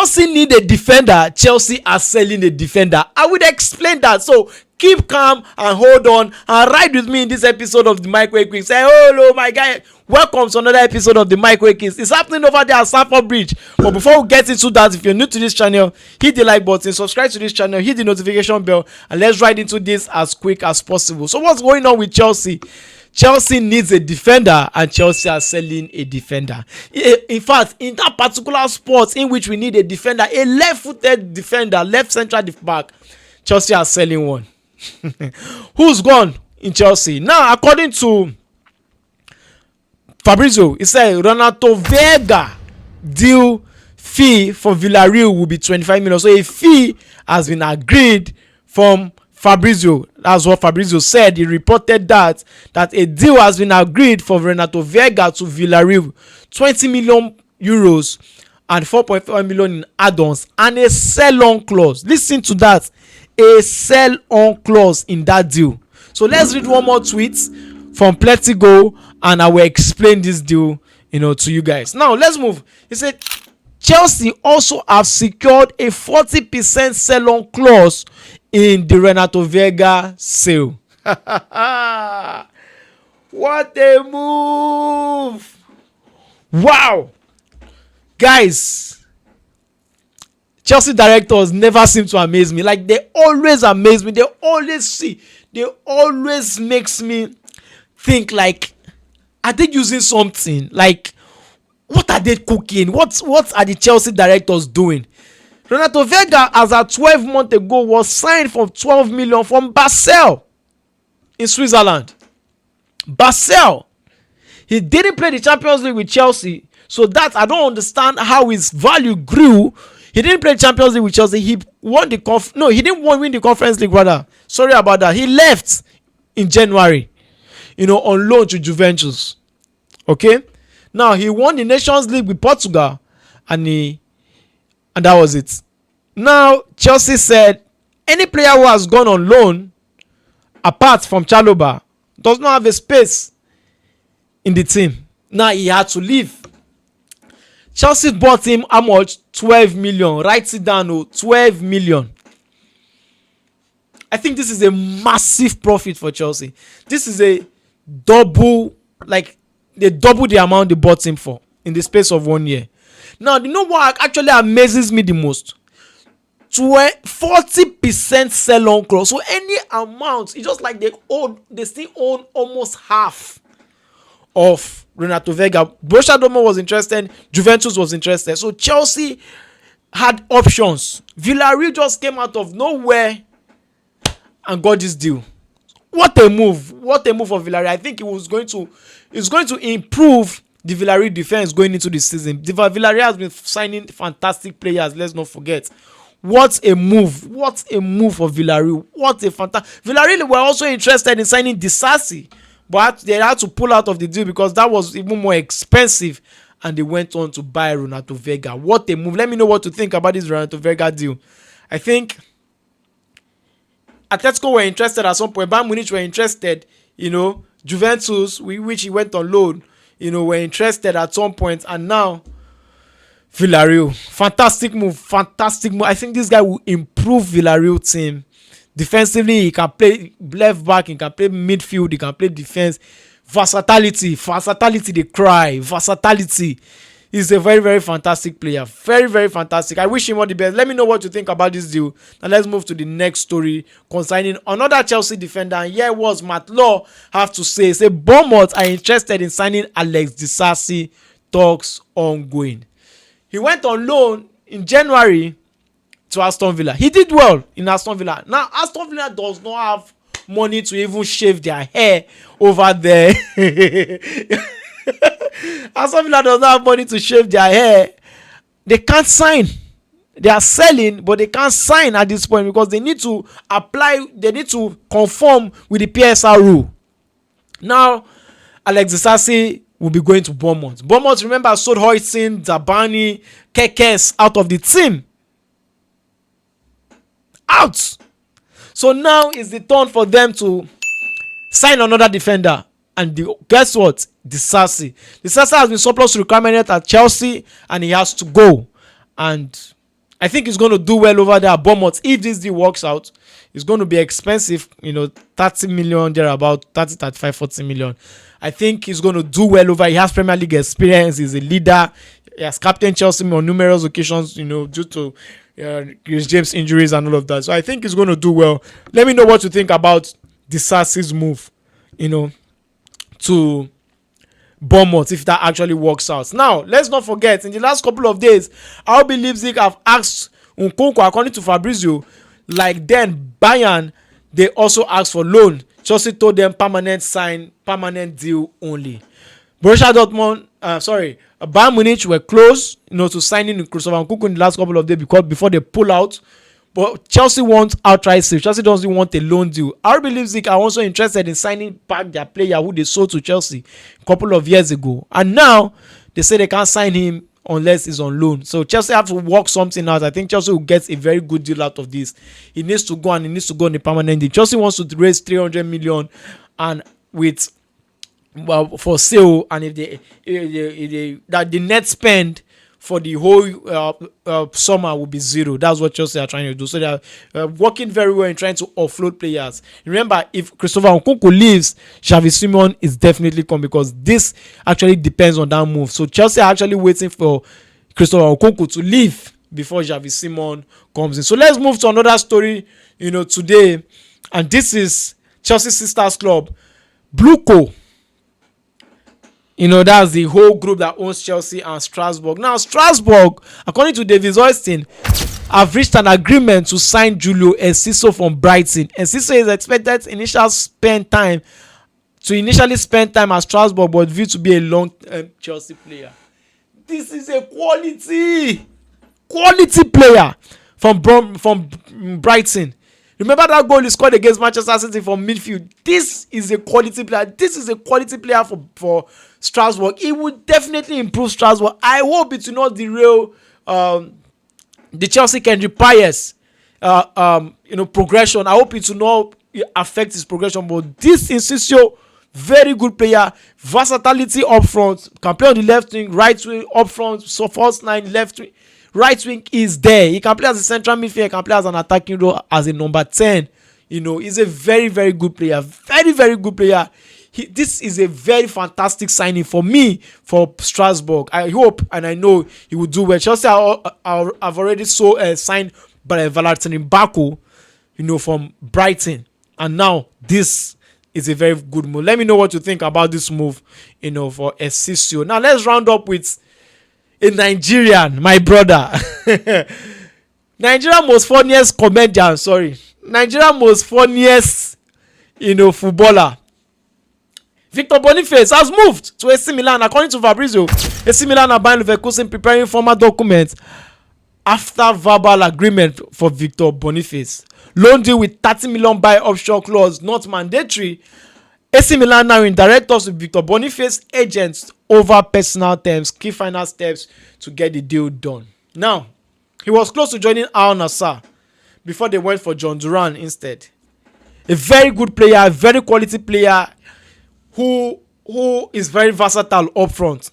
Chelsea need a defender. Chelsea are selling a defender. I would explain that. So keep calm and hold on and ride with me in this episode of the Microwave Quiz. Say hello, my guy. Welcome to another episode of the Microwave Quiz. It's happening over there at Stamford Bridge. But before we get into that, if you're new to this channel, hit the like button, subscribe to this channel, hit the notification bell, and let's ride into this as quick as possible. So what's going on with Chelsea? Chelsea needs a defender and Chelsea are selling a defender. In fact, in that particular spot in which we need a defender, a left-footed defender, left central back, Chelsea are selling one. Who's gone in Chelsea? Now, according to Fabrizio, he said Renato Veiga deal fee for Villarreal will be 25 million. So a fee has been agreed from Fabrizio. That's what Fabrizio said. He reported that a deal has been agreed for Renato Veiga to Villarreal, 20 million euros and 4.5 million in add-ons and a sell-on clause. Listen to that, a sell-on clause in that deal. So let's read one more tweet from Pletigo and I will explain this deal, to you guys. Now let's move. He said Chelsea also have secured a 40% sell-on clause in the Renato Veiga sale. What a move! Wow, guys, Chelsea directors never seem to amaze me. Like, they always amaze me. They always makes me think, like, are they using something? Like, what are they cooking? What are the Chelsea directors doing? Renato Veiga, as of 12 months ago, was signed for 12 million from Basel in Switzerland. Basel. He didn't play the Champions League with Chelsea, so that I don't understand how his value grew. He didn't play Champions League with Chelsea. He won the he didn't win the Conference League, rather. Sorry about that. He left in January, on loan to Juventus. Okay? Now, he won the Nations League with Portugal, and that was it. Now, Chelsea said any player who has gone on loan, apart from Chalobah, does not have a space in the team. Now, he had to leave. Chelsea bought him how much? 12 million. Write it down, 12 million. I think this is a massive profit for Chelsea. This is a double, like, they double the amount they bought him for in the space of 1 year. Now, you know what actually amazes me the most? 40% sell-on clause. So any amount, it's just like they still own almost half of Renato Veiga. Borussia Dortmund was interested, Juventus was interested. So Chelsea had options. Villarreal just came out of nowhere and got this deal. What a move! What a move for Villarreal. I think it's going to improve the Villarreal defense going into the season. The Villarreal has been signing fantastic players. Let's not forget. What a move! What a move for Villarreal! What a fantastic. Villarreal were also interested in signing Disasi, but they had to pull out of the deal because that was even more expensive, and they went on to buy Renato Veiga. What a move! Let me know what to think about this Renato Veiga deal. I think Atletico were interested at some point. Bayern Munich were interested. Juventus, which he went on loan, were interested at some point, and now Villarreal. Fantastic move. I think this guy will improve Villarreal team. Defensively, he can play left back, he can play midfield, he can play defense. Versatility, they cry. Versatility. He's a very, very fantastic player. Very, very fantastic. I wish him all the best. Let me know what you think about this deal. Now let's move to the next story concerning another Chelsea defender. And here was Matt Law have to say. Say Bournemouth are interested in signing Axel Disasi. Talks ongoing. He went on loan in January to Aston Villa. He did well in Aston Villa. Now, Aston Villa does not have money to even shave their hair over there. Aston Villa does not have money to shave their hair. They can't sign. They are selling, but they can't sign at this point because they need to they need to conform with the PSR rule. Now, Axel Disasi will be going to Bournemouth. Bournemouth, remember, sold Hoytson, Zabani, Kekes out of the team. Out. So now is the turn for them to sign another defender. And guess what? Disasi has been surplus requirement at Chelsea and he has to go. And I think he's going to do well over there at Bournemouth. If this deal works out, it's going to be expensive, 30 million, there about 30, 35, 40 million. I think he's going to do well over. He has Premier League experience. He's a leader. He has captained Chelsea on numerous occasions, due to Chris James injuries and all of that. So I think he's going to do well. Let me know what you think about Disasi's move, to Bournemouth, if that actually works out. Now, let's not forget, in the last couple of days, RB Leipzig have asked Nkunku, according to Fabrizio, like then Bayern, they also asked for loan. Chelsea told them permanent deal only. Borussia Dortmund, Bayern Munich were close, to signing Christopher Nkunku in the last couple of days before they pull out. But Chelsea wants outright sale. Chelsea doesn't want a loan deal. RB Leipzig are also interested in signing back their player who they sold to Chelsea a couple of years ago. And now they say they can't sign him unless he's on loan. So Chelsea have to work something out. I think Chelsea will get a very good deal out of this. He needs to go on the permanent deal. Chelsea wants to raise 300 million and for sale, and if the net spend for the whole summer will be zero. That's what Chelsea are trying to do. So they are working very well in trying to offload players. Remember, if Christopher Nkunku leaves, Xavi Simon is definitely coming, because this actually depends on that move. So Chelsea are actually waiting for Christopher Nkunku to leave before Xavi Simon comes in. So let's move to another story, today. And this is Chelsea sisters club, Bluco. That's the whole group that owns Chelsea and Strasbourg. Now, Strasbourg, according to David Oyston, have reached an agreement to sign Julio Enciso from Brighton. Enciso is expected to initially spend time at Strasbourg, but viewed to be a long-term Chelsea player. This is a quality player from Brighton. Remember that goal he scored against Manchester City from midfield? This is a quality player. This is a quality player for Strasbourg. It will definitely improve Strasbourg. I hope it will not derail the Chelsea Kendrick Pius progression. I hope it will not affect his progression. But this Enciso, very good player, versatility up front, can play on the left wing, right wing, up front, so first line, left wing. Right wing is there. He can play as a central midfielder. He can play as an attacking role as a number 10. He's a very, very good player. Very, very good player. This is a very fantastic signing for me, for Strasbourg. I hope and I know he will do well. Chelsea have already signed Valentin Bako, from Brighton. And now this is a very good move. Let me know what you think about this move, for Enciso. Now let's round up with a Nigerian, my brother. Nigeria most funniest comedian, Nigeria most funniest, footballer. Victor Boniface has moved to AC Milan. According to Fabrizio, AC Milan are Bayer Leverkusen preparing formal documents after verbal agreement for Victor Boniface. Loan deal with 30 million buy option clause not mandatory. AC Milan now in direct talks with Victor Boniface agents over personal terms, key final steps to get the deal done. Now, he was close to joining Al Nassr before they went for John Duran instead. A very good player, a very quality player who is very versatile up front.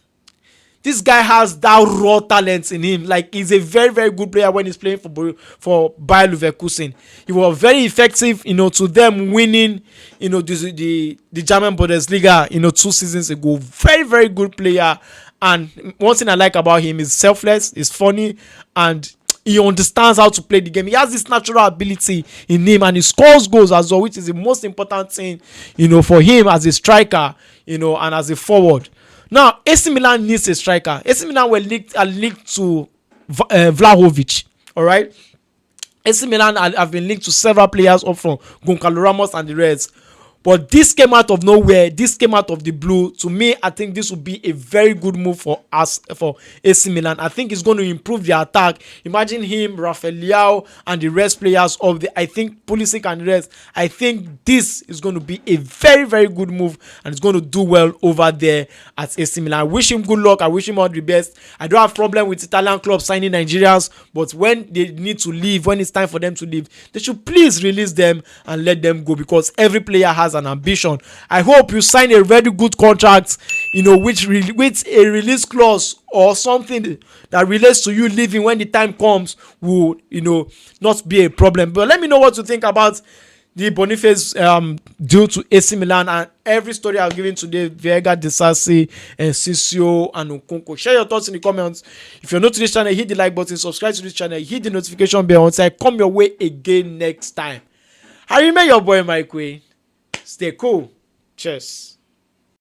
This guy has that raw talent in him. Like, he's a very, very good player when he's playing for Bayer Leverkusen. He was very effective, to them winning, the German Bundesliga, 2 seasons ago. Very, very good player. And one thing I like about him is selfless, he's funny, and he understands how to play the game. He has this natural ability in him, and he scores goals as well, which is the most important thing, for him as a striker, and as a forward. Now, AC Milan needs a striker. AC Milan were linked to Vlahovic. All right. AC Milan have been linked to several players up from Goncalo Ramos and the Reds. But this came out of nowhere. This came out of the blue. To me, I think this will be a very good move for AC Milan. I think it's going to improve the attack. Imagine him, Rafael Leao, and the rest players of the. I think Pulisic and the rest. I think this is going to be a very, very good move, and it's going to do well over there at AC Milan. I wish him good luck. I wish him all the best. I don't have problem with Italian clubs signing Nigerians, but when they need to leave, when it's time for them to leave, they should please release them and let them go, because every player has has an ambition. I hope you sign a very good contract, with a release clause or something that relates to you leaving when the time comes will, not be a problem. But let me know what you think about the Boniface due to AC Milan and every story I've given today. Veiga, Disasi, and Sissio and Nkunku. Share your thoughts in the comments. If you're new to this channel, hit the like button, subscribe to this channel, hit the notification bell until I come your way again next time. I remain your boy Mike Way. Stay cool. Cheers.